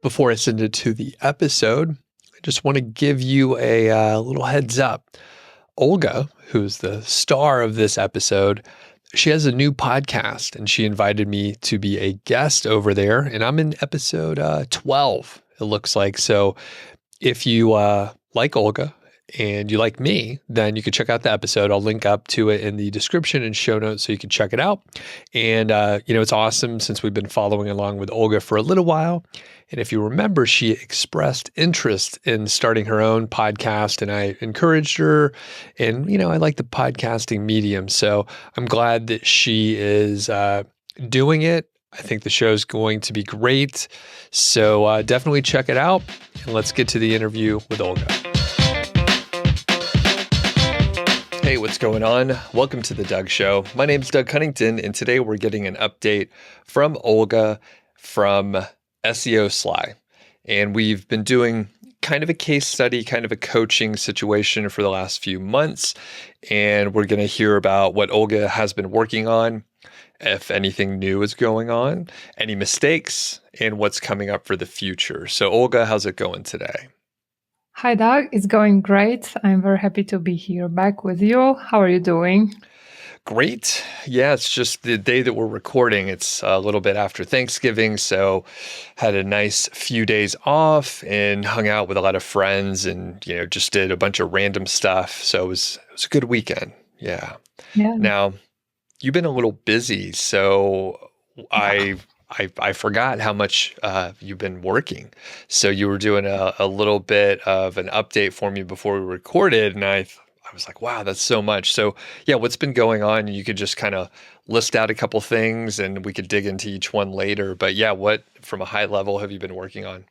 Before I send it to the episode, I just want to give you a little heads up. Olga, who's the star of this episode, she has a new podcast and she invited me to be a guest over there. And I'm in episode 12, it looks like. So if you like Olga and you like me, then you can check out the episode. I'll link up to it in the description and show notes so you can check it out. And, it's awesome since we've been following along with Olga for a little while. And if you remember, she expressed interest in starting her own podcast and I encouraged her. And, I like the podcasting medium. So I'm glad that she is doing it. I think the show's going to be great. So definitely check it out. And let's get to the interview with Olga. Hey, what's going on? Welcome to the Doug Show. My name's Doug Cunnington, and today we're getting an update from Olga from SEO Sly. And we've been doing kind of a case study, kind of a coaching situation for the last few months. And we're going to hear about what Olga has been working on, if anything new is going on, any mistakes, and what's coming up for the future. So Olga, how's it going today? Hi, Doug. It's going great. I'm very happy to be here back with you. How are you doing? Great. Yeah, it's just the day that we're recording. It's a little bit after Thanksgiving, so had a nice few days off and hung out with a lot of friends and, just did a bunch of random stuff. So it was a good weekend. Yeah. Yeah. Now, you've been a little busy, so I forgot how much you've been working. So you were doing a little bit of an update for me before we recorded, and I was like, wow, that's so much. So yeah, what's been going on? You could just kind of list out a couple things and we could dig into each one later. But yeah, what from a high level have you been working on?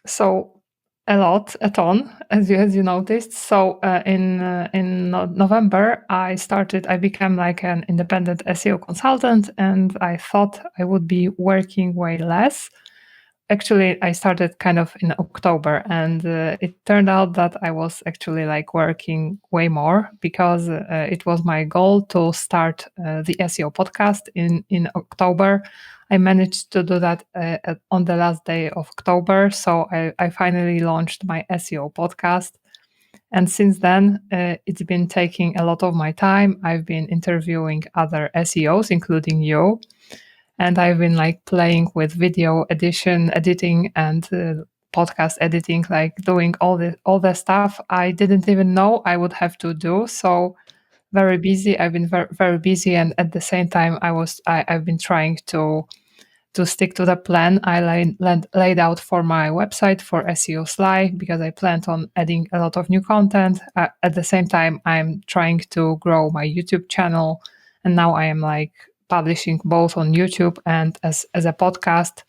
So a ton, as you noticed. So in November, I became like an independent SEO consultant, and I thought I would be working way less. Actually, I started kind of in October, and it turned out that I was actually like working way more because it was my goal to start the SEO podcast in October. I managed to do that on the last day of October, so I finally launched my SEO podcast. And since then, it's been taking a lot of my time. I've been interviewing other SEOs, including you. And I've been like playing with video editing and podcast editing, like doing all the stuff I didn't even know I would have to do. So very busy. I've been very, very busy, and at the same time, I've been trying to stick to the plan I laid out for my website for SEO Sly, because I planned on adding a lot of new content. At the same time, I'm trying to grow my YouTube channel, and now I am like publishing both on YouTube and as a podcast.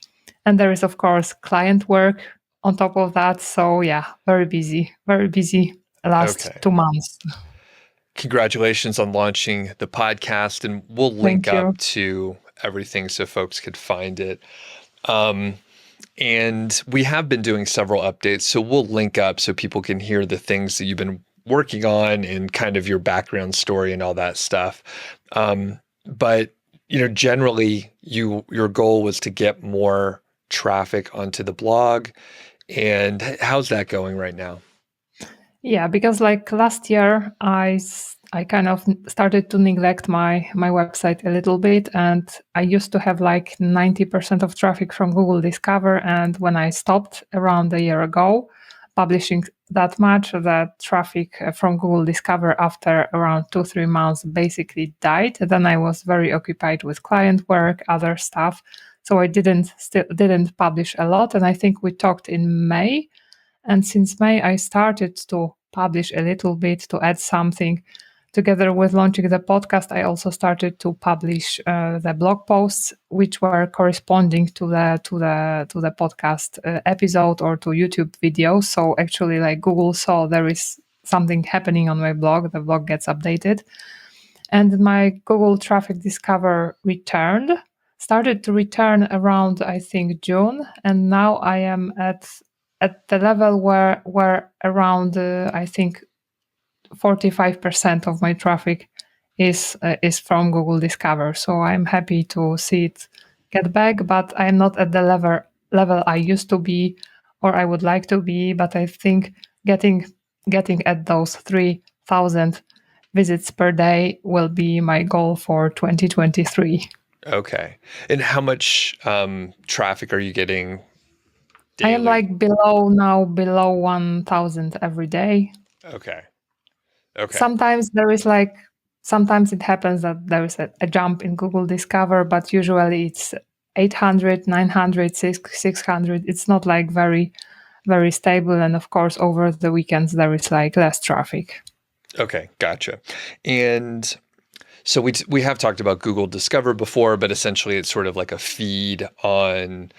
And there is, of course, client work on top of that. So yeah, very busy last 2 months. Congratulations on launching the podcast, and we'll link up to everything so folks could find it. And we have been doing several updates, so we'll link up so people can hear the things that you've been working on and kind of your background story and all that stuff. But generally, your goal was to get more traffic onto the blog. And how's that going right now? Yeah, because like last year, I kind of started to neglect my website a little bit, and I used to have like 90% of traffic from Google Discover. And when I stopped around a year ago publishing that much, that traffic from Google Discover after around 2-3 months basically died. Then I was very occupied with client work, other stuff, so I didn't publish a lot. And I think we talked in May. And since May, I started to publish a little bit, to add something. Together with launching the podcast, I also started to publish the blog posts, which were corresponding to the podcast episode or to YouTube videos. So actually, like Google saw there is something happening on my blog. The blog gets updated, and my Google Traffic Discover started to return around, I think, June, and now I am at the level where around I think 45% of my traffic is from Google Discover. So I'm happy to see it get back, but I'm not at the level I used to be or I would like to be, but I think getting at those 3,000 visits per day will be my goal for 2023. Okay. And how much traffic are you getting I am daily? like below 1,000 every day. Okay. Okay. Sometimes sometimes it happens that there is a jump in Google Discover, but usually it's 800, 900, 600. It's not like very, very stable. And of course, over the weekends, there is like less traffic. Okay. Gotcha. And so we have talked about Google Discover before, but essentially it's sort of like a feed on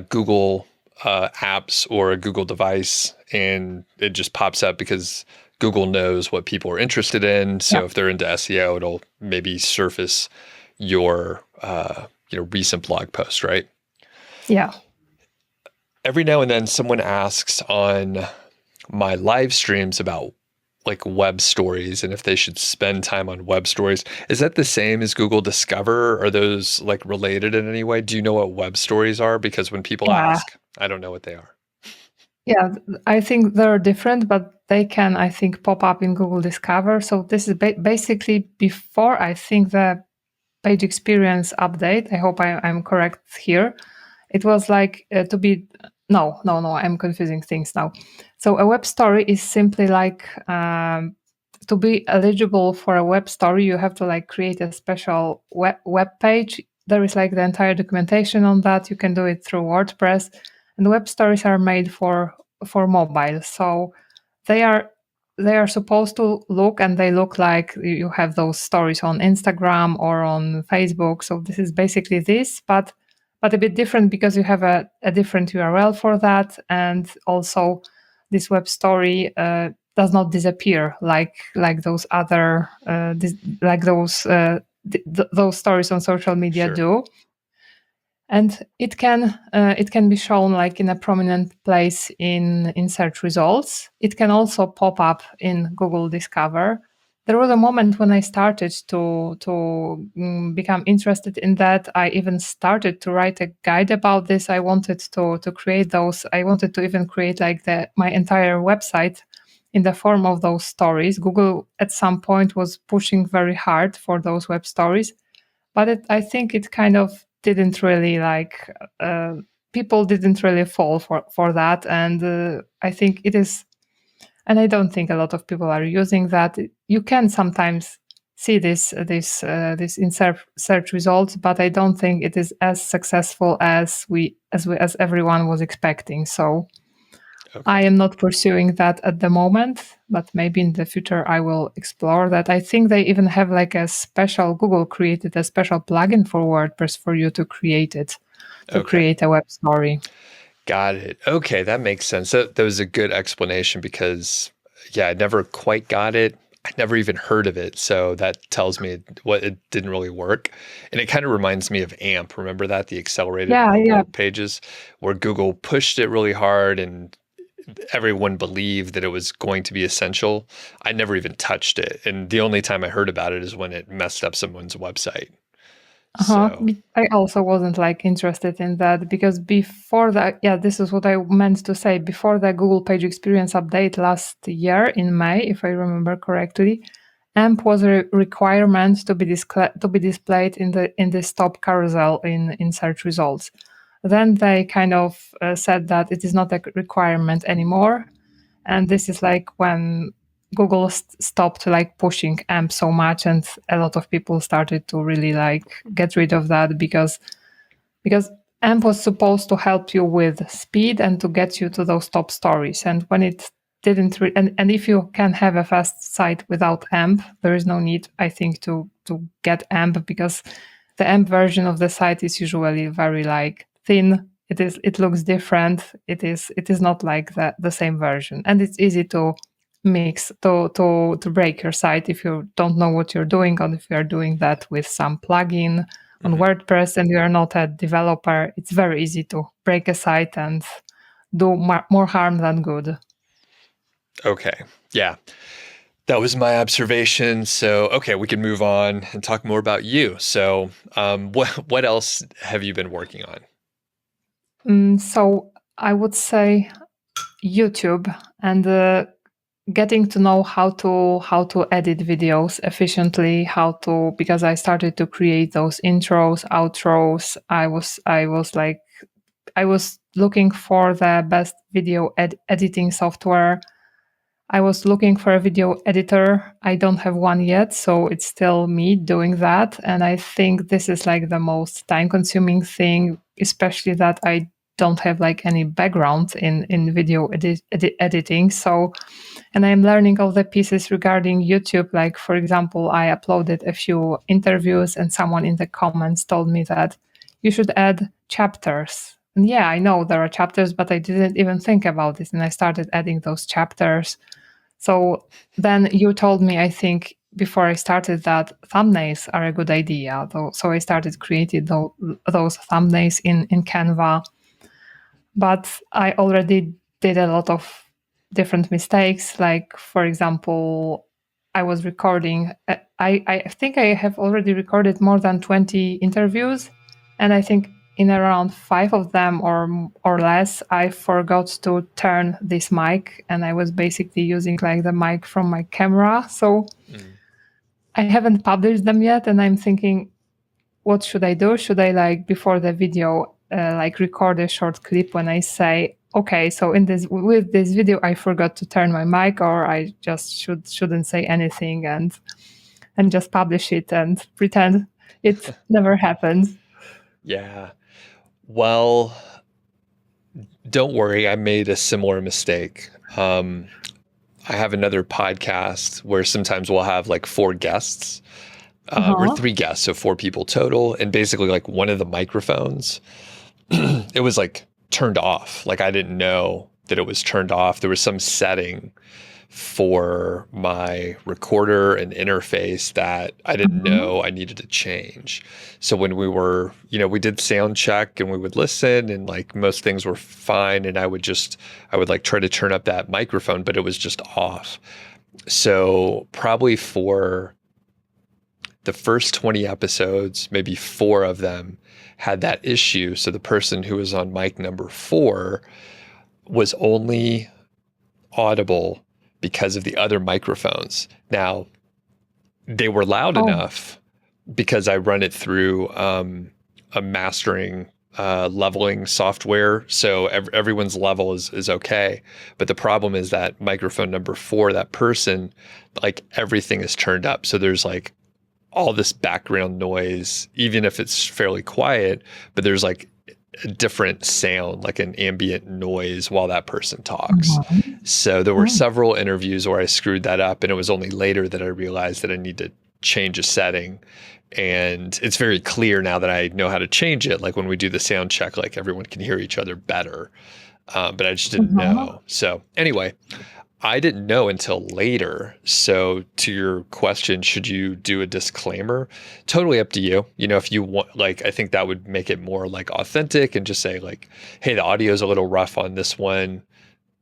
Google apps or a Google device, and it just pops up because Google knows what people are interested in. So Yeah. if they're into SEO, it'll maybe surface your recent blog post, right? Yeah. Every now and then, someone asks on my live streams about like web stories and if they should spend time on web stories. Is that the same as Google Discover? Are those like related in any way? Do you know what web stories are? Because when people Yeah. ask, I don't know what they are. Yeah. I think they're different, but they can, I think, pop up in Google Discover. So this is basically before, I think, the page experience update. I hope I'm correct here. It was like to be no, I'm confusing things now. So a web story is simply like to be eligible for a web story, you have to like create a special web page. There is like the entire documentation on that. You can do it through WordPress, and web stories are made for mobile. So they are supposed to look, and they look like you have those stories on Instagram or on Facebook. So this is basically this, but a bit different because you have a different URL for that, and also this web story does not disappear like those other those stories on social media Sure. do. And it can be shown like in a prominent place in search results. It can also pop up in Google Discover. There was a moment when I started to become interested in that. I even started to write a guide about this. I wanted to create those. I wanted to even create like my entire website in the form of those stories. Google at some point was pushing very hard for those web stories, but I think it kind of didn't really like people didn't really fall for that, and I think it is, and I don't think a lot of people are using that. You can sometimes see this in search results, but I don't think it is as successful as everyone was expecting. So I Okay. am not pursuing that at the moment, but maybe in the future I will explore that. I think they even have like Google created a special plugin for WordPress for you to create Okay. a web story. Got it. Okay, that makes sense. That was a good explanation because, yeah, I never quite got it. I never even heard of it. So that tells me what it didn't really work. And it kind of reminds me of AMP. Remember that? The accelerated Yeah, yeah. mobile pages, where Google pushed it really hard and everyone believed that it was going to be essential. I never even touched it. And the only time I heard about it is when it messed up someone's website. Uh-huh. So, I also wasn't like interested in that because before that, yeah, this is what I meant to say. Before the Google Page Experience update last year in May, if I remember correctly, AMP was a requirement to be displayed in this top carousel in search results. Then they kind of said that it is not a requirement anymore, and this is like when Google stopped like pushing AMP so much, and a lot of people started to really like get rid of that because AMP was supposed to help you with speed and to get you to those top stories. And when it didn't, and if you can have a fast site without AMP, there is no need, I think, to get AMP, because the AMP version of the site is usually very like thin. It looks different. It is not like the same version, and it's easy to mix to break your site if you don't know what you're doing, or if you're doing that with some plugin on mhm. WordPress and you're not a developer. It's very easy to break a site and do more harm than good. Okay. Yeah. That was my observation. So, okay, we can move on and talk more about you. So, what else have you been working on? So I would say YouTube and getting to know how to edit videos efficiently, because I started to create those intros, outros. I was looking for the best video editing software. I was looking for a video editor. I don't have one yet, so it's still me doing that. And I think this is like the most time consuming thing, especially that I don't have like any background in video editing. So, and I'm learning all the pieces regarding YouTube. Like, for example, I uploaded a few interviews and someone in the comments told me that you should add chapters. And yeah, I know there are chapters, but I didn't even think about it. And I started adding those chapters. So then you told me, I think, before I started that thumbnails are a good idea. So I started creating those thumbnails in Canva. But I already did a lot of different mistakes. Like, for example, I was recording. I think I have already recorded more than 20 interviews. And I think in around 5 of them or less, I forgot to turn this mic. And I was basically using like the mic from my camera. So I haven't published them yet. And I'm thinking, what should I do? Should I like before the video, like record a short clip when I say, okay, so with this video, I forgot to turn my mic, or I just shouldn't say anything and just publish it and pretend it never happened. Yeah. Well, don't worry. I made a similar mistake. I have another podcast where sometimes we'll have like 4 guests or 3 guests, so 4 people total. And basically, like one of the microphones, it was like turned off. Like I didn't know that it was turned off. There was some setting for my recorder and interface that I didn't know I needed to change. So when we were, we did sound check and we would listen and like most things were fine. And I would like try to turn up that microphone, but it was just off. So probably for the first 20 episodes, maybe 4 of them had that issue. So the person who was on mic number 4 was only audible because of the other microphones. Now, they were loud enough because I run it through a mastering leveling software. So everyone's level is okay. But the problem is that microphone number 4, that person, like everything is turned up. So there's like all this background noise, even if it's fairly quiet, but there's like a different sound, like an ambient noise while that person talks. So there were several interviews where I screwed that up, and it was only later that I realized that I need to change a setting. And it's very clear now that I know how to change it. Like when we do the sound check, like everyone can hear each other better. But I just didn't know. So anyway, I didn't know until later. So to your question, should you do a disclaimer? Totally up to you. If you want, like, I think that would make it more like authentic and just say like, hey, the audio is a little rough on this one.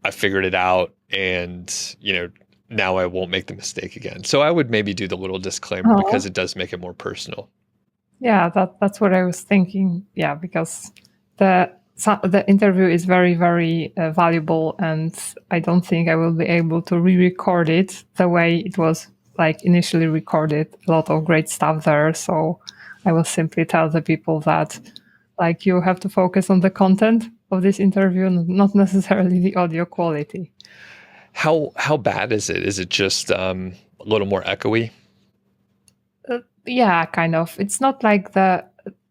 I figured it out. And, now I won't make the mistake again. So I would maybe do the little disclaimer because it does make it more personal. Yeah, that's what I was thinking. Yeah, because the interview is very, very valuable, and I don't think I will be able to re-record it the way it was like initially recorded. A lot of great stuff there. So I will simply tell the people that like you have to focus on the content of this interview, not necessarily the audio quality. How bad is it? Is it just a little more echoey? Yeah, kind of. It's not like the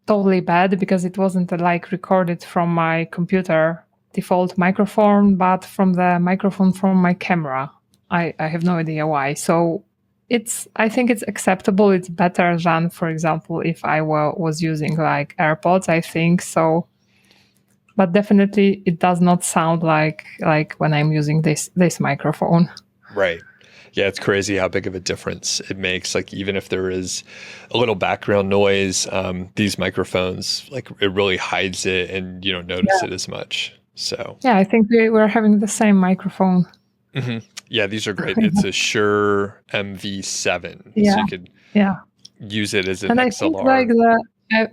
totally bad because it wasn't like recorded from my computer default microphone, but from the microphone from my camera. I have no idea why. So I think it's acceptable. It's better than, for example, if I was using like AirPods, I think so. But definitely it does not sound like when I'm using this microphone. Right. Yeah, it's crazy how big of a difference it makes. Like even if there is a little background noise, these microphones, like it really hides it and you don't notice it as much. So yeah, I think we're having the same microphone. Mm-hmm. Yeah, these are great. It's a Shure MV7. Yeah. So you could use it as an and XLR.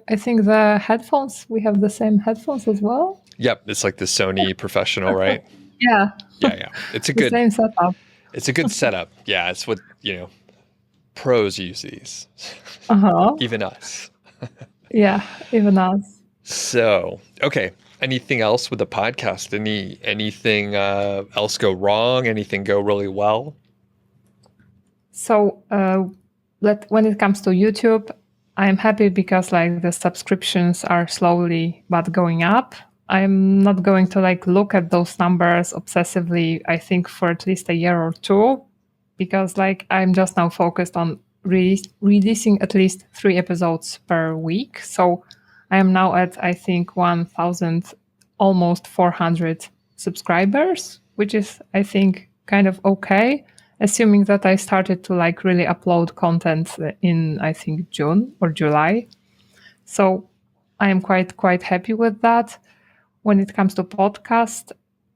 I think the headphones, we have the same headphones as well. Yep. It's like the Sony Professional, right? Yeah, Yeah. Yeah. It's a the good, same setup. it's a good setup. Yeah. It's what, pros use these, Uh-huh. even us. Yeah, even us. So, okay. Anything else with the podcast? Anything else go wrong? Anything go really well? So when it comes to YouTube, I'm happy because like the subscriptions are slowly but going up. I'm not going to like look at those numbers obsessively, I think for at least a year or two, because like I'm just now focused on releasing at least 3 episodes per week. So I am now at I think 1,000, almost 400 subscribers, which is I think kind of okay, assuming that I started to like really upload content in I think June or July. So I am quite happy with that. When it comes to podcast,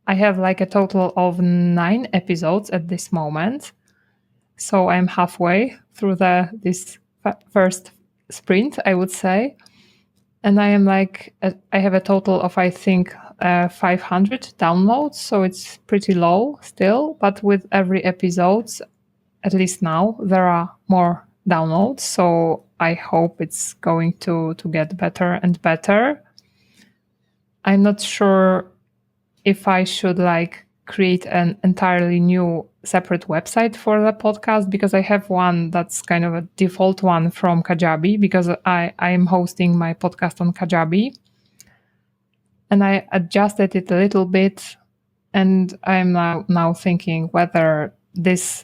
I have like a total of 9 episodes at this moment. So I'm halfway through this first sprint, I would say. And I am like, I have a total of, I think, 500 downloads. So it's pretty low still. But with every episode, at least now, there are more downloads. So I hope it's going to get better and better. I'm not sure if I should like create an entirely new separate website for the podcast, because I have one that's kind of a default one from Kajabi, because I'm hosting my podcast on Kajabi. And I adjusted it a little bit, and I'm now thinking whether this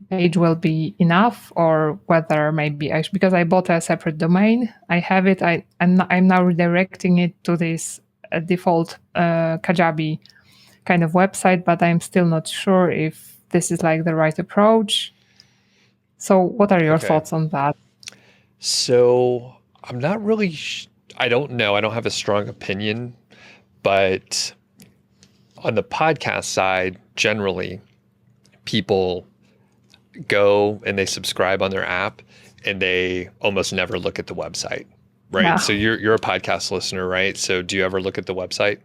page will be enough or whether maybe because I bought a separate domain. I have it. I'm now redirecting it to this default Kajabi kind of website, but I'm still not sure if this is like the right approach. So what are your Okay. thoughts on that? So I'm not really, I don't know. I don't have a strong opinion, but on the podcast side, generally, people go and they subscribe on their app and they almost never look at the website, right? Yeah. So you're a podcast listener, right? So do you ever look at the website?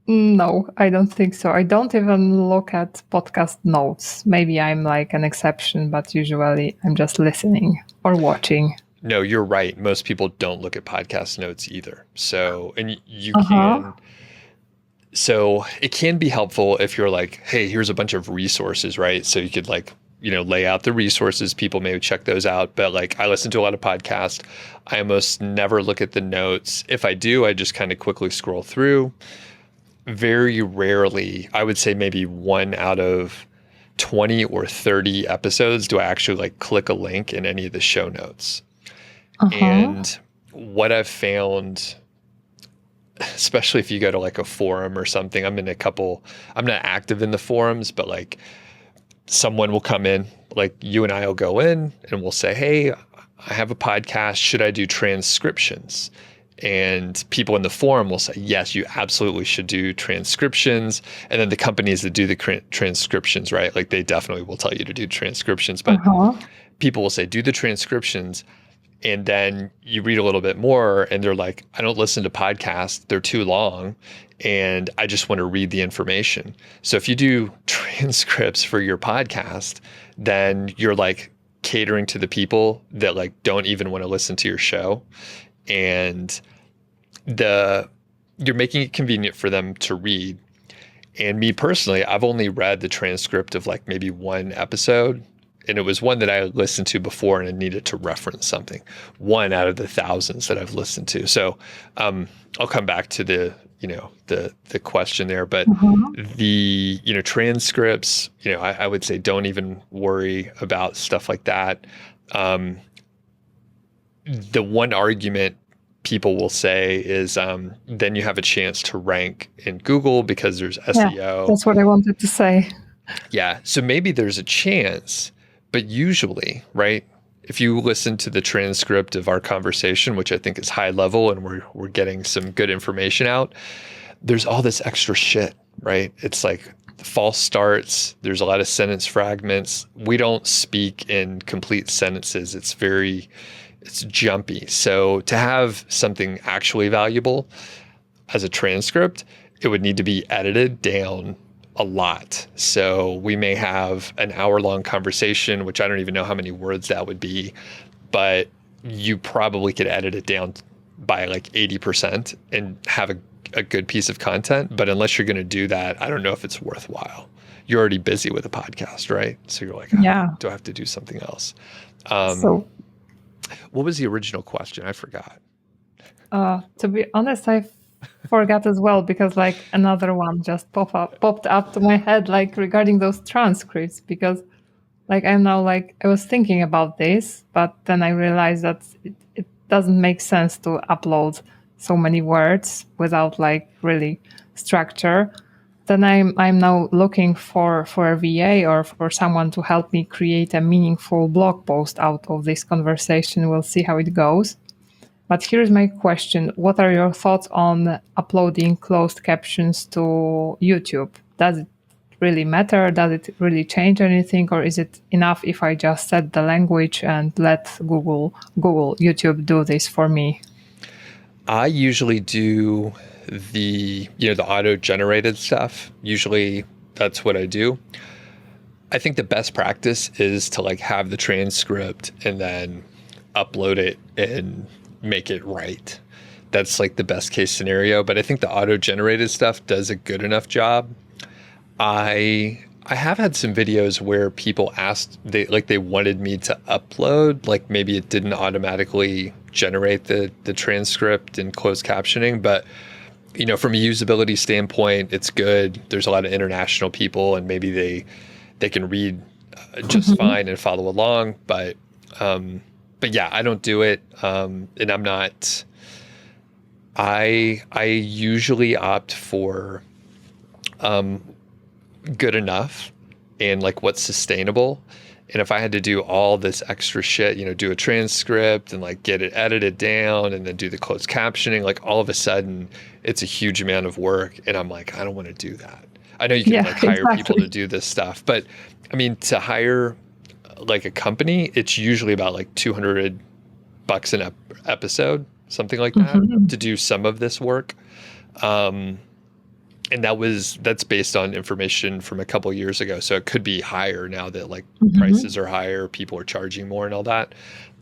No, I don't think so. I don't even look at podcast notes. Maybe I'm like an exception, but usually I'm just listening or watching. No, you're right. Most people don't look at podcast notes either. So, and you Uh-huh. can, so it can be helpful if you're like, hey, here's a bunch of resources, right? So you could like, lay out the resources. People may check those out. But like I listen to a lot of podcasts. I almost never look at the notes. If I do, I just kind of quickly scroll through. Very rarely, I would say maybe 1 out of 20 or 30 episodes do I actually like click a link in any of the show notes. Uh-huh. And what I've found, especially if you go to like a forum or something, I'm not active in the forums, but like someone will come in, like you and I will go in and we'll say, hey, I have a podcast. Should I do transcriptions? And people in the forum will say, yes, you absolutely should do transcriptions. And then the companies that do the transcriptions, right? Like they definitely will tell you to do transcriptions, but people will say, do the transcriptions. And then you read a little bit more and they're like, I don't listen to podcasts. They're too long. And I just want to read the information. So if you do transcripts for your podcast, then you're like catering to the people that like don't even want to listen to your show. And you're making it convenient for them to read. And me personally, I've only read the transcript of like maybe one episode. And it was one that I listened to before and I needed to reference something. One out of the thousands that I've listened to. So I'll come back to the question there. But the transcripts, I would say don't even worry about stuff like that. The one argument people will say is then you have a chance to rank in Google because there's SEO. Yeah, that's what I wanted to say. Yeah. So maybe there's a chance, but usually, right, if you listen to the transcript of our conversation, which I think is high level and we're getting some good information out, there's all this extra shit, right? It's like false starts. There's a lot of sentence fragments. We don't speak in complete sentences. It's jumpy. So to have something actually valuable as a transcript it would need to be edited down a lot. So we may have an hour-long conversation, which I don't even know how many words that would be, but you probably could edit it down by like 80% and have a good piece of content. But unless you're going to do that, I don't know if it's worthwhile. You're already busy with a podcast, right? So you're like, Yeah. do I have to do something else? So, What was the original question? I forgot. to be honest, I forgot as well, because like another one just popped up to my head, like regarding those transcripts, because like I'm now like I was thinking about this, but then I realized that it doesn't make sense to upload so many words without like really structure. Then I'm now looking for a VA or for someone to help me create a meaningful blog post out of this conversation. We'll see how it goes. But here's my question. What are your thoughts on uploading closed captions to YouTube? Does it really matter? Does it really change anything? Or is it enough if I just set the language and let YouTube do this for me? I usually do the auto-generated stuff. Usually that's what I do. I think the best practice is to like have the transcript and then upload it and make it right. That's like the best case scenario. But I think the auto-generated stuff does a good enough job. I have had some videos where people asked they wanted me to upload, like maybe it didn't automatically generate the transcript and closed captioning, but from a usability standpoint, it's good. There's a lot of international people, and maybe they can read just fine and follow along. But yeah, I don't do it, and I'm not. I usually opt for good enough and like what's sustainable. And if I had to do all this extra shit, do a transcript and like get it edited down and then do the closed captioning, like all of a sudden it's a huge amount of work. And I'm like, I don't want to do that. I know you can like hire people to do this stuff, but I mean, to hire like a company, it's usually about like $200 an episode, something like that, to do some of this work. And that's based on information from a couple of years ago. So it could be higher now that like prices are higher, people are charging more and all that.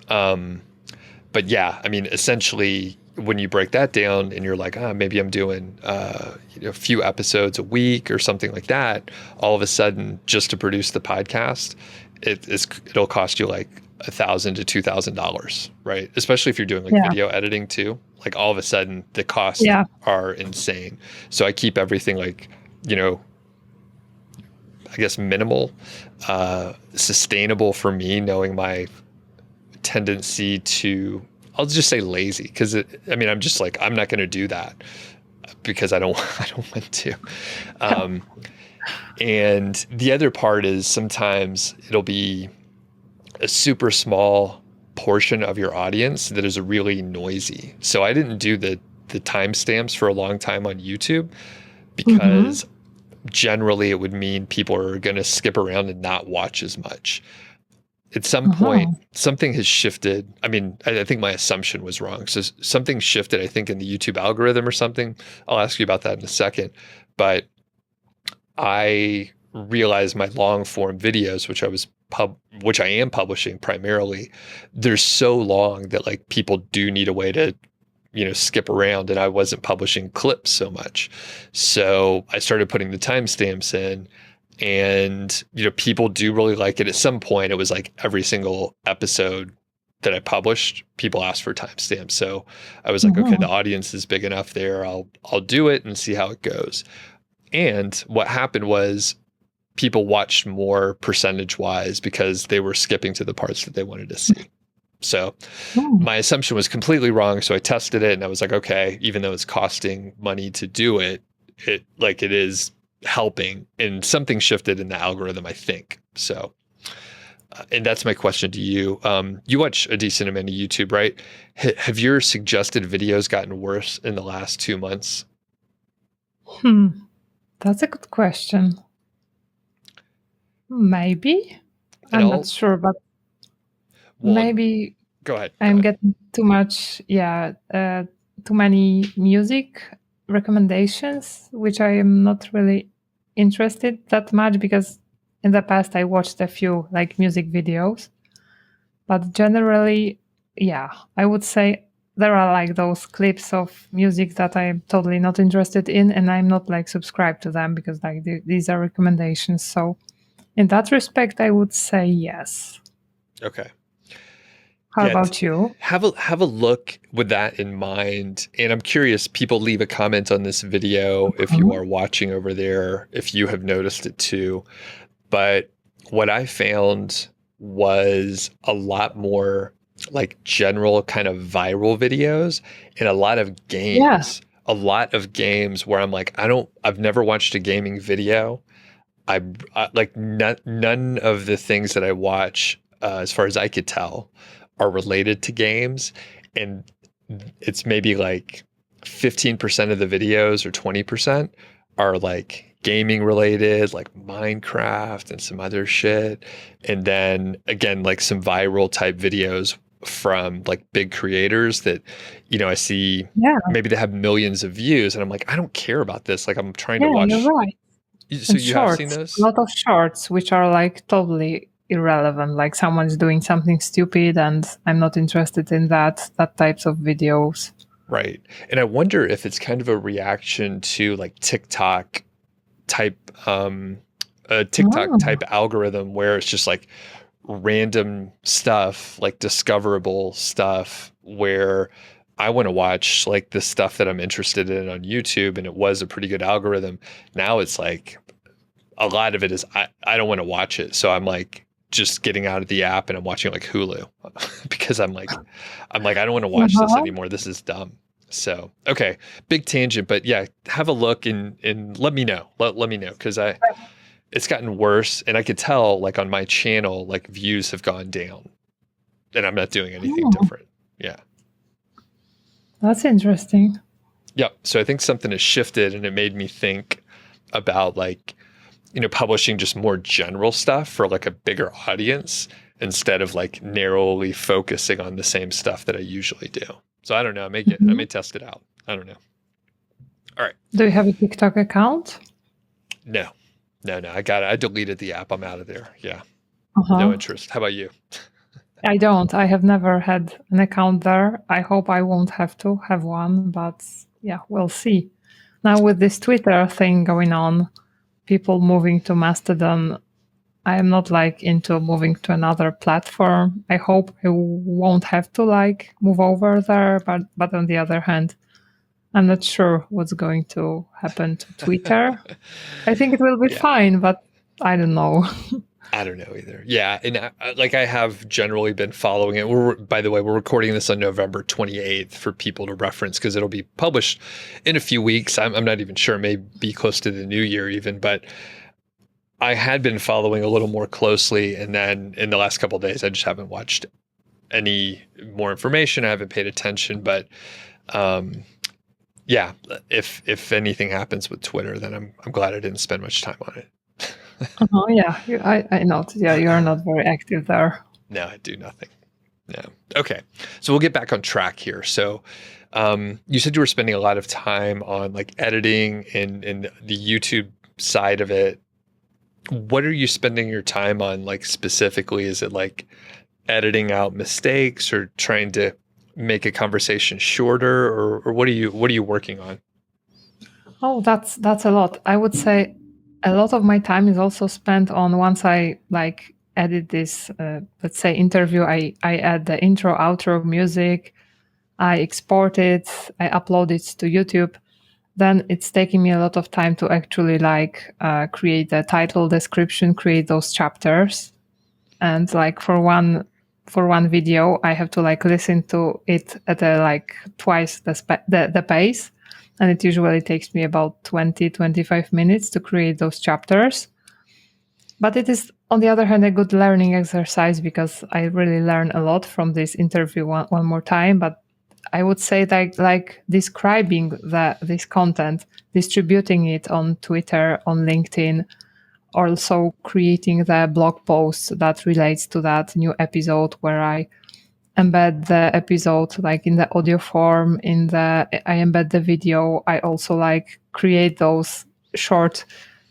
But yeah, I mean, essentially when you break that down and you're like, maybe I'm doing a few episodes a week or something like that, all of a sudden just to produce the podcast, it'll cost you like $1,000 to $2,000, right? Especially if you're doing like video editing too. Like all of a sudden the costs are insane. So I keep everything like, I guess minimal, sustainable for me, knowing my tendency to, I'll just say lazy. Cause I'm just like, I'm not going to do that because I don't want to. And the other part is sometimes it'll be a super small portion of your audience that is really noisy. So I didn't do the timestamps for a long time on YouTube because generally it would mean people are going to skip around and not watch as much. At some point, something has shifted. I mean, I think my assumption was wrong. So something shifted, I think, in the YouTube algorithm or something. I'll ask you about that in a second. But I realized my long form videos, which I am publishing primarily, they're so long that like people do need a way to, skip around, and I wasn't publishing clips so much. So I started putting the timestamps in, and, people do really like it. At some point, it was like every single episode that I published, people asked for timestamps. So I was like, okay, the audience is big enough there. I'll do it and see how it goes. And what happened was people watched more percentage wise because they were skipping to the parts that they wanted to see. So my assumption was completely wrong. So I tested it and I was like, okay, even though it's costing money to do it, it is helping, and something shifted in the algorithm, I think. So, and that's my question to you. You watch a decent amount of YouTube, right? Have your suggested videos gotten worse in the last 2 months? That's a good question. Maybe. I'm not sure, but maybe go ahead. I'm getting too much, too many music recommendations, which I am not really interested that much because in the past I watched a few like music videos. But generally, yeah, I would say there are like those clips of music that I'm totally not interested in, and I'm not like subscribed to them because like these are recommendations. So in that respect, I would say yes. Okay. How Yeah, about you? have a look with that in mind. And I'm curious, people leave a comment on this video if you Mhm. are watching over there, if you have noticed it too. But what I found was a lot more like general kind of viral videos and a lot of Yeah, games. A lot of games where I'm like, I've never watched a gaming video. I like none of the things that I watch, as far as I could tell, are related to games, and it's maybe like 15% of the videos or 20% are like gaming related, like Minecraft and some other shit, and then again like some viral type videos from like big creators that I see yeah, maybe they have millions of views, and I'm like, I don't care about this. Like I'm trying to yeah, you're watch. right. So And you have seen shorts, a those? lot of shorts, which are like totally irrelevant. Like someone's doing something stupid, and I'm not interested in that types of videos. Right. And I wonder if it's kind of a reaction to like type TikTok Oh, type algorithm where it's just like random stuff, like discoverable stuff where I want to watch like the stuff that I'm interested in on YouTube, and it was a pretty good algorithm. Now it's like a lot of it is I don't want to watch it. So I'm like just getting out of the app and I'm watching like Hulu because I'm like I don't want to watch this uh-huh. anymore. This is dumb. So okay, big tangent, but yeah, have a look and let me know. Let me know because I it's gotten worse, and I could tell like on my channel like views have gone down, and I'm not doing anything Oh, different. Yeah. that's interesting. Yeah. So I think something has shifted, and it made me think about like publishing just more general stuff for like a bigger audience instead of like narrowly focusing on the same stuff that I usually do. So I don't know. I Mhm. may test it out. I don't know. All right. Do you have a TikTok account? No, no. I got it. I deleted the app. I'm out of there. Yeah. No Uh-huh. interest. How about you? I don't. I have never had an account there. I hope I won't have to have one, but yeah, we'll see. Now with this Twitter thing going on, people moving to Mastodon, I am not like into moving to another platform. I hope I won't have to like move over there, but on the other hand, I'm not sure what's going to happen to Twitter. I think it will be Yeah. fine, but I don't know. I don't know either. Yeah, and like I have generally been following it. By the way, we're recording this on November 28th for people to reference because it'll be published in a few weeks. I'm not even sure, maybe close to the new year even, but I had been following a little more closely, and then in the last couple of days, I just haven't watched any more information. I haven't paid attention, but um, yeah, if anything happens with Twitter, then I'm glad I didn't spend much time on it. Oh yeah, I know. Yeah, you are not very active there. No, I do nothing. No. Okay. So we'll get back on track here. So you said you were spending a lot of time on like editing and the YouTube side of it. What are you spending your time on like specifically? Is it like editing out mistakes or trying to make a conversation shorter, or what are you working on? Oh, that's a lot. I would say a lot of my time is also spent on once I like edit this, let's say interview. I add the intro, outro music. I export it. I upload it to YouTube. Then it's taking me a lot of time to actually like create the title, description, create those chapters, and like for one video I have to like listen to it at a like twice the pace, and it usually takes me about 20-25 minutes to create those chapters. But it is on the other hand a good learning exercise because I really learn a lot from this interview one more time. But I would say that like describing this content, distributing it on Twitter, on LinkedIn, also creating the blog post that relates to that new episode where I embed the episode like in the audio form, I embed the video. I also like create those short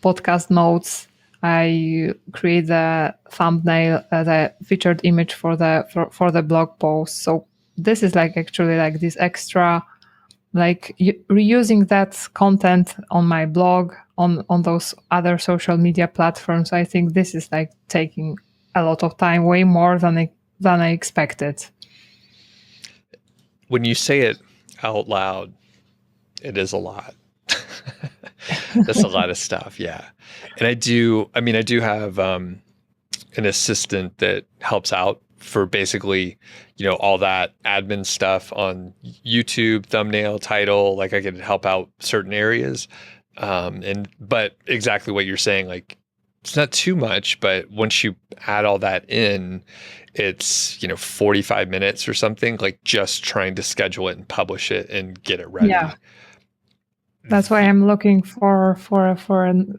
podcast notes. I create the thumbnail, the featured image for the blog post. So this is like actually like this extra, like reusing that content on my blog, on those other social media platforms. I think this is like taking a lot of time, way more than I expected. When you say it out loud, it is a lot. That's a lot of stuff. Yeah. And I do have an assistant that helps out for basically, all that admin stuff on YouTube, thumbnail, title. Like I could help out certain areas. But exactly what you're saying, like it's not too much, but once you add all that in, it's, 45 minutes or something, like just trying to schedule it and publish it and get it ready. Yeah. That's why I'm looking for a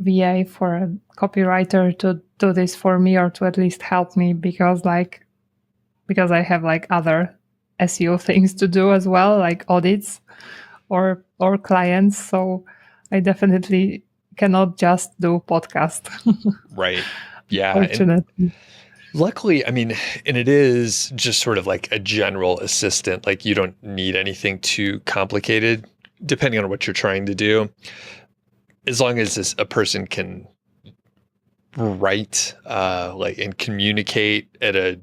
VA, for a copywriter to do this for me, or to at least help me, because I have like other SEO things to do as well, like audits or clients. So I definitely cannot just do podcast. Right. Yeah. Fortunately. Luckily, and it is just sort of like a general assistant. Like you don't need anything too complicated, depending on what you're trying to do. As long as a person can write, like, and communicate at a,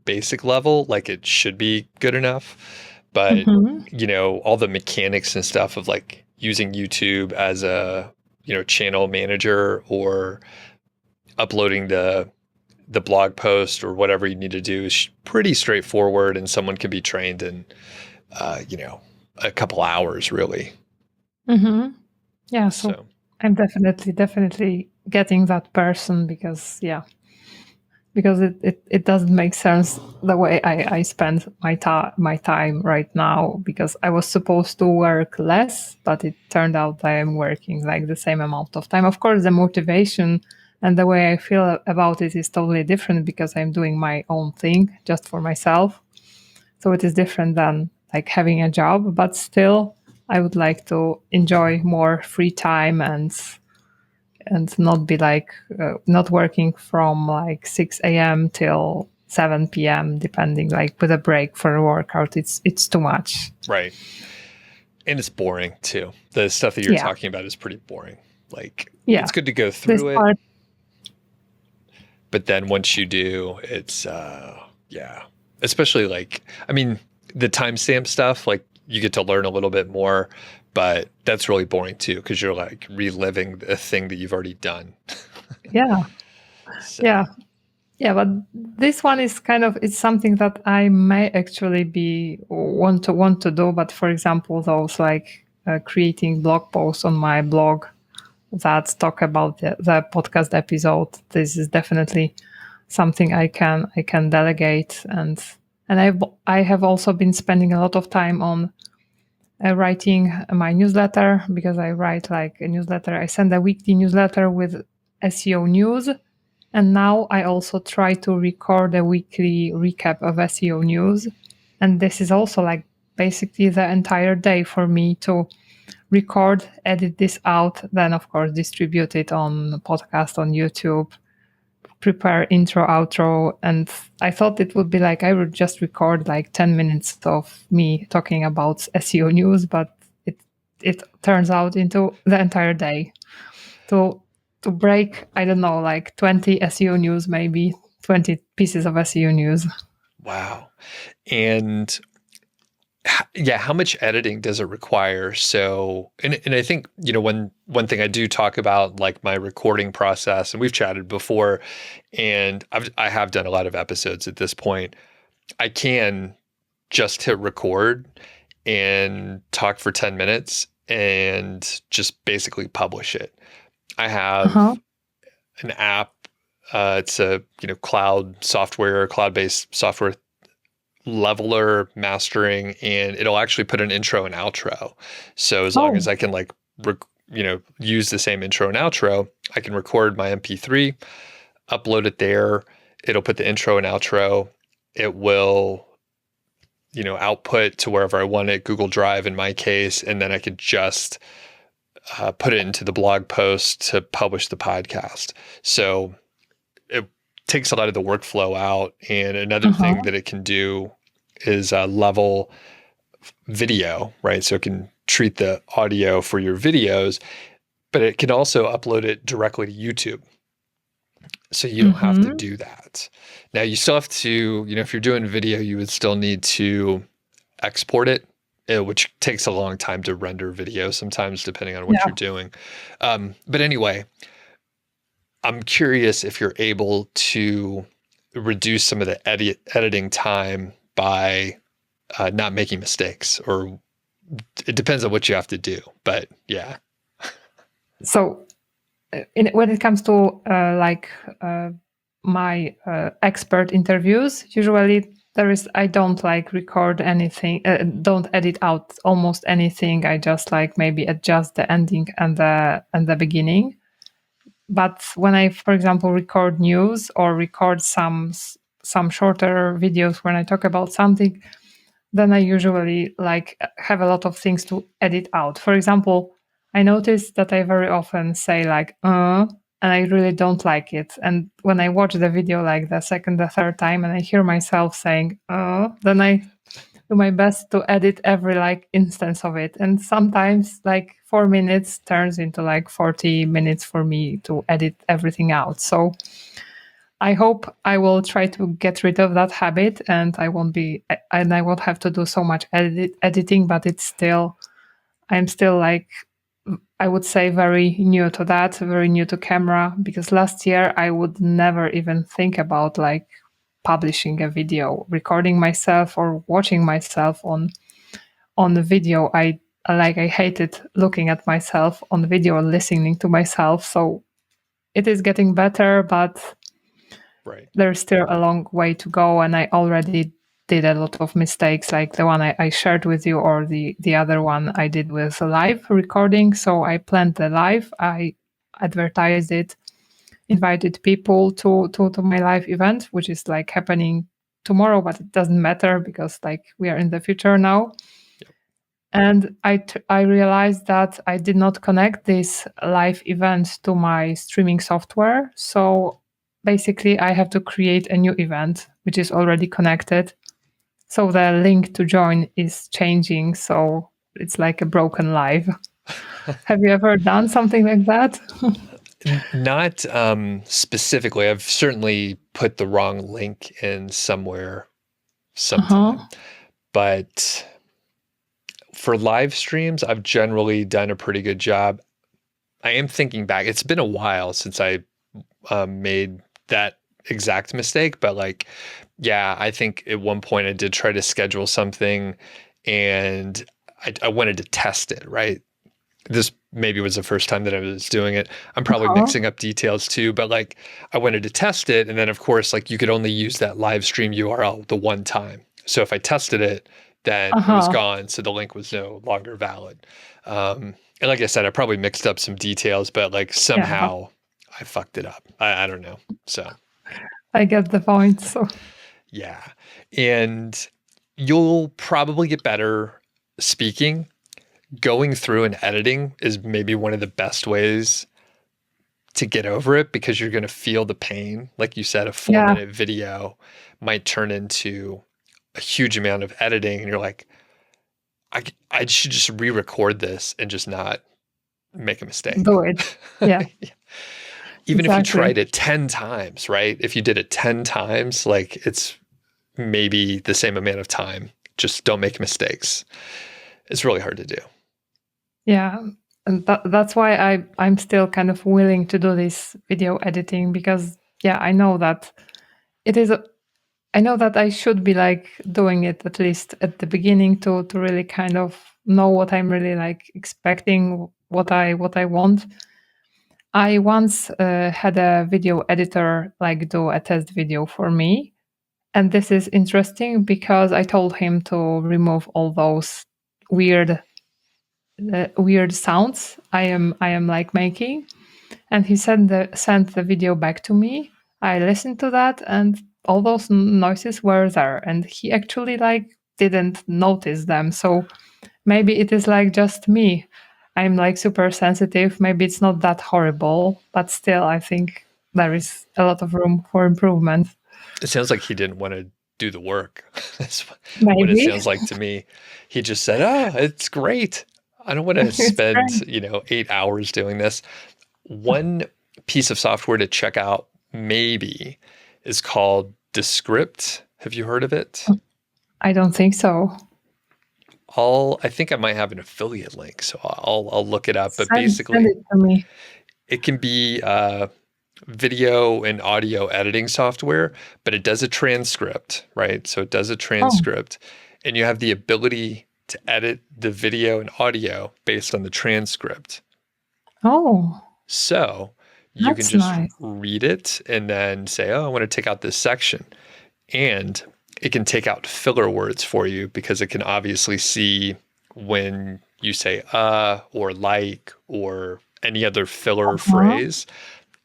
basic level, like it should be good enough. But, all the mechanics and stuff of like using YouTube as a, channel manager, or uploading the blog post or whatever you need to do is pretty straightforward, and someone can be trained in, a couple hours, really. Yeah. So I'm definitely getting that person, because it doesn't make sense the way I spend my time right now, because I was supposed to work less, but it turned out I am working like the same amount of time. Of course, the motivation and the way I feel about it is totally different, because I'm doing my own thing just for myself. So it is different than like having a job, but still I would like to enjoy more free time, and not be like not working from like 6 a.m. till 7 p.m. depending, like with a break for a workout. It's too much. Right. And it's boring too. The stuff that you're talking about is pretty boring. Like it's good to go through it. But then once you do, it's especially like, the timestamp stuff, like you get to learn a little bit more, but that's really boring too, because you're like reliving the thing that you've already done. Yeah. So. Yeah, but this one is it's something that I may actually want to do. But for example, those like creating blog posts on my blog that talk about the podcast episode, this is definitely something I can delegate. And I have also been spending a lot of time on writing my newsletter, because I write like a newsletter. I send a weekly newsletter with SEO news. And now I also try to record a weekly recap of SEO news. And this is also like basically the entire day for me to record, edit this out, then of course distribute it on the podcast, on YouTube, prepare intro, outro. And I thought it would be like I would just record like 10 minutes of me talking about SEO news, but it turns out into the entire day. To break, I don't know, like 20 SEO news, maybe 20 pieces of SEO news. Wow. And how much editing does it require? So, and I think, one thing I do talk about, like my recording process, and we've chatted before, and I have done a lot of episodes at this point. I can just hit record and talk for 10 minutes and just basically publish it. I have an app. It's a cloud-based software leveler, mastering, and it'll actually put an intro and outro. So as long as I can use the same intro and outro, I can record my MP3, upload it there. It'll put the intro and outro. It will output to wherever I want it, Google Drive in my case, and then I could just put it into the blog post to publish the podcast. So it takes a lot of the workflow out. And another thing that it can do is level video, right? So it can treat the audio for your videos, but it can also upload it directly to YouTube. So you don't have to do that. Now you still have to, if you're doing video, you would still need to export it, which takes a long time to render video sometimes, depending on what you're doing. But anyway, I'm curious if you're able to reduce some of the editing time by not making mistakes, or it depends on what you have to do. But yeah. So when it comes to my expert interviews, usually I don't record anything, don't edit out almost anything. I just maybe adjust the ending and the beginning. But when I, for example, record news or record some shorter videos when I talk about something, then I usually have a lot of things to edit out. For example, I noticed that I very often say and I really don't like it. And when I watch the video the second, the third time, and I hear myself saying then I do my best to edit every instance of it. And sometimes 4 minutes turns into 40 minutes for me to edit everything out. So I hope I will try to get rid of that habit, and I won't have to do so much editing, but I'm still I would say very new to that, very new to camera, because last year I would never even think about publishing a video, recording myself or watching myself on the video. I hated looking at myself on video or listening to myself. So it is getting better, but there's still a long way to go. And I already did a lot of mistakes, like the one I shared with you, or the other one I did with a live recording. So I planned the live, I advertised it, invited people to my live event, which is happening tomorrow, but it doesn't matter because we are in the future now. Yep. And I realized that I did not connect this live event to my streaming software. So basically I have to create a new event, which is already connected. So the link to join is changing. So it's like a broken live. Have you ever done something like that? Not specifically. I've certainly put the wrong link in somewhere sometime. But for live streams, I've generally done a pretty good job. I am thinking back. It's been a while since I made that exact mistake, but I think at one point I did try to schedule something, and I wanted to test it, right? This maybe was the first time that I was doing it. I'm probably mixing up details too, but I wanted to test it. And then of course, you could only use that live stream URL the one time. So if I tested it, then it was gone. So the link was no longer valid. And like I said, I probably mixed up some details, but somehow I fucked it up. I don't know. So I get the point. So yeah. And you'll probably get better speaking. Going through and editing is maybe one of the best ways to get over it, because you're going to feel the pain. Like you said, a 4-minute video might turn into a huge amount of editing, and you're like, I should just re-record this and just not make a mistake. Do it. Yeah. Even if you tried it 10 times, right? If you did it 10 times, it's maybe the same amount of time. Just don't make mistakes. It's really hard to do. Yeah. And that's why I'm still kind of willing to do this video editing, because I know that I know that I should be doing it at least at the beginning to really kind of know what I'm really expecting, what I want. I once had a video editor do a test video for me. And this is interesting because I told him to remove all those weird sounds I am making, and he sent the video back to me. I listened to that, and all those noises were there, and he actually didn't notice them. So maybe it is like just me. I'm like super sensitive. Maybe it's not that horrible, but still, I think there is a lot of room for improvement. It sounds like he didn't want to do the work. That's what it Maybe sounds like to me. He just said, "Oh, it's great. I don't want to it's spend, great. 8 hours doing this." One piece of software to check out maybe is called Descript. Have you heard of it? I don't think so. I think I might have an affiliate link, so I'll look it up. But Send basically, it to me. it can be video and audio editing software, but it does a transcript, right? So it does a Oh, transcript, and you have the ability to edit the video and audio based on the transcript. oh, So you can that's just nice. read it and then say, "Oh, I want to take out this section." And it can take out filler words for you because it can obviously see when you say or like or any other filler Huh? phrase,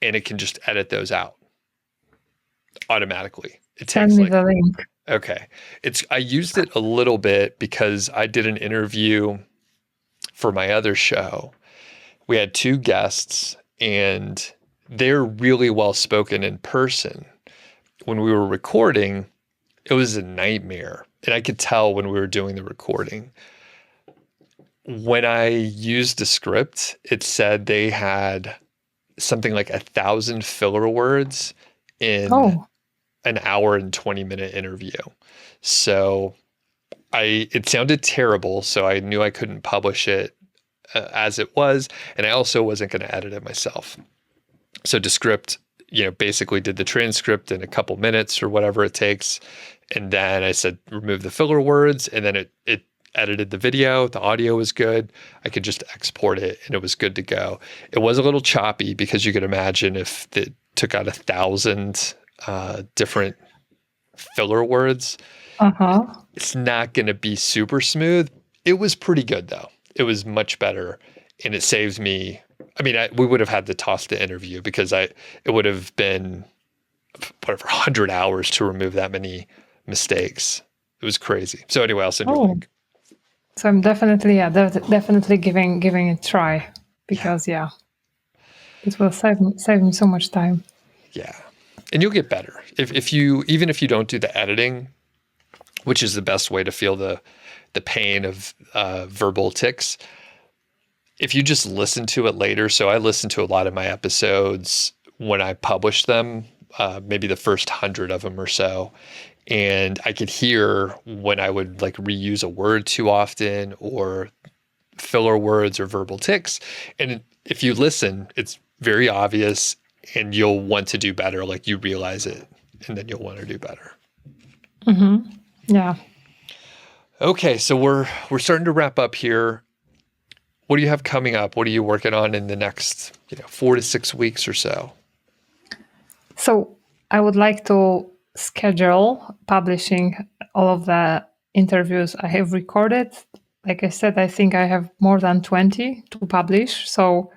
and it can just edit those out automatically. It Send takes me the link. okay. I used it a little bit because I did an interview for my other show. We had two guests and they're really well spoken in person. When we were recording, it was a nightmare. And I could tell when we were doing the recording. When I used a script, it said they had something like 1,000 filler words in Oh, an hour and 20-minute interview. So it sounded terrible. So I knew I couldn't publish it as it was. And I also wasn't going to edit it myself. So Descript, basically did the transcript in a couple minutes or whatever it takes. And then I said, remove the filler words. And then it edited the video. The audio was good. I could just export it and it was good to go. It was a little choppy because you could imagine if it took out 1,000 different filler words, uh-huh. it's not going to be super smooth. It was pretty good though. It was much better and it saved me. I mean, we would have had to toss the interview because it would have been whatever 100 hours to remove that many mistakes. It was crazy. So anyway, I'll send you a Oh, link. so I'm definitely, definitely giving it a try Yeah. because it will save me so much time. Yeah. And you'll get better. Even if you don't do the editing, which is the best way to feel the pain of verbal tics, if you just listen to it later. So I listen to a lot of my episodes when I publish them, maybe the first 100 of them or so. And I could hear when I would like reuse a word too often or filler words or verbal tics. And if you listen, it's very obvious and you'll want to do better. Like you realize it and then you'll want to do better. Mm-hmm. Yeah. Okay. So we're starting to wrap up here. What do you have coming up? What are you working on in the next 4 to 6 weeks or so? So I would like to schedule publishing all of the interviews I have recorded. Like I said, I think I have more than 20 to publish. So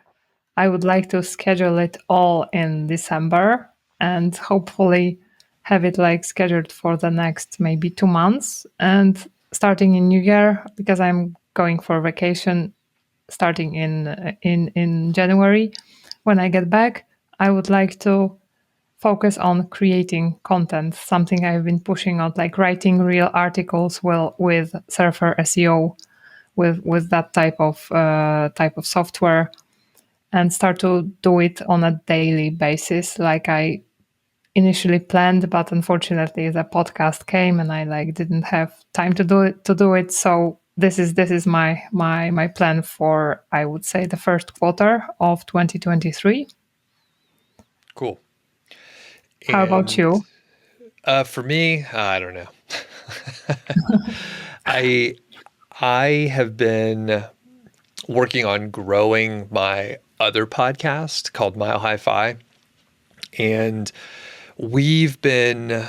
I would like to schedule it all in December and hopefully have it like scheduled for the next maybe 2 months and starting in New Year because I'm going for vacation starting in January. When I get back, I would like to focus on creating content, something I've been pushing on, like writing real articles with Surfer SEO, with that type of software, and start to do it on a daily basis, like I initially planned. But unfortunately, the podcast came, and I like didn't have time to do it. So this is my plan for, I would say, the first quarter of 2023. Cool. How about And you? for me, I don't know. I have been working on growing my other podcast called Mile High Fi, and we've been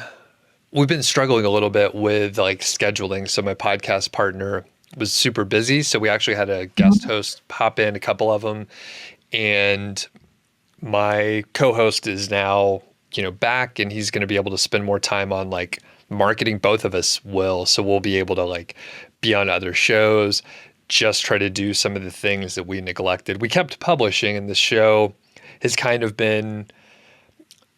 struggling a little bit with like scheduling. So my podcast partner was super busy, so we actually had a guest host pop in, a couple of them, and my co-host is now back, and he's going to be able to spend more time on like marketing, both of us will. So we'll be able to like be on other shows, just try to do some of the things that we neglected. We kept publishing, and the show has kind of been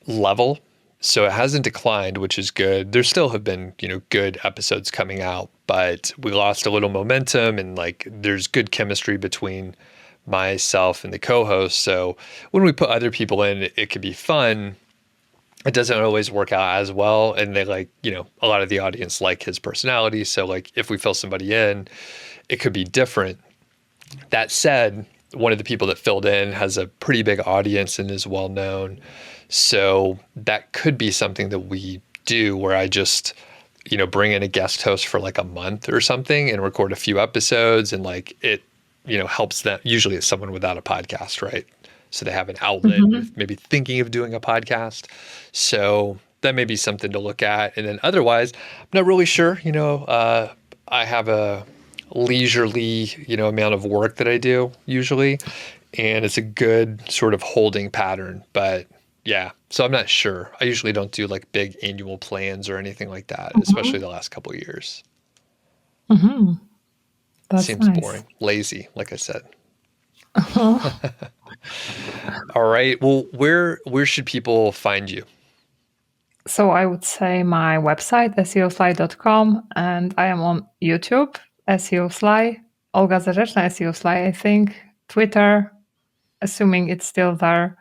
level. So it hasn't declined, which is good. There still have been, good episodes coming out, but we lost a little momentum, and like there's good chemistry between myself and the co-host. So when we put other people in, it could be fun. It doesn't always work out as well. And they like, a lot of the audience like his personality. So like if we fill somebody in, it could be different. That said, one of the people that filled in has a pretty big audience and is well known. So that could be something that we do where I just, bring in a guest host for like a month or something and record a few episodes, and like it, helps them. Usually it's someone without a podcast, right? So they have an outlet, maybe thinking of doing a podcast. So that may be something to look at. And then otherwise, I'm not really sure. I have a leisurely, amount of work that I do usually, and it's a good sort of holding pattern. But yeah, so I'm not sure. I usually don't do like big annual plans or anything like that, especially the last couple of years. That's Seems nice. boring, lazy, like I said. All right. Well, where should people find you? So I would say my website, seosly.com, and I am on YouTube, SEO Olga Zarzeczna, SEO I think, Twitter, assuming it's still there,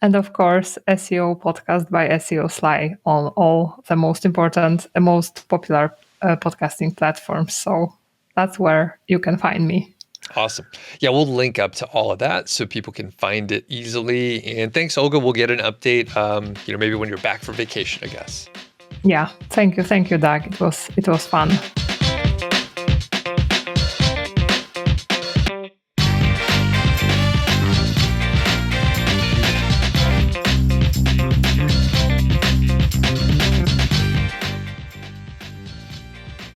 and of course, SEO podcast by SEO on all the most important, most popular podcasting platforms. So that's where you can find me. Awesome. Yeah, we'll link up to all of that so people can find it easily. And thanks, Olga. We'll get an update, maybe when you're back from vacation, I guess. Yeah, thank you, Doug. It was fun.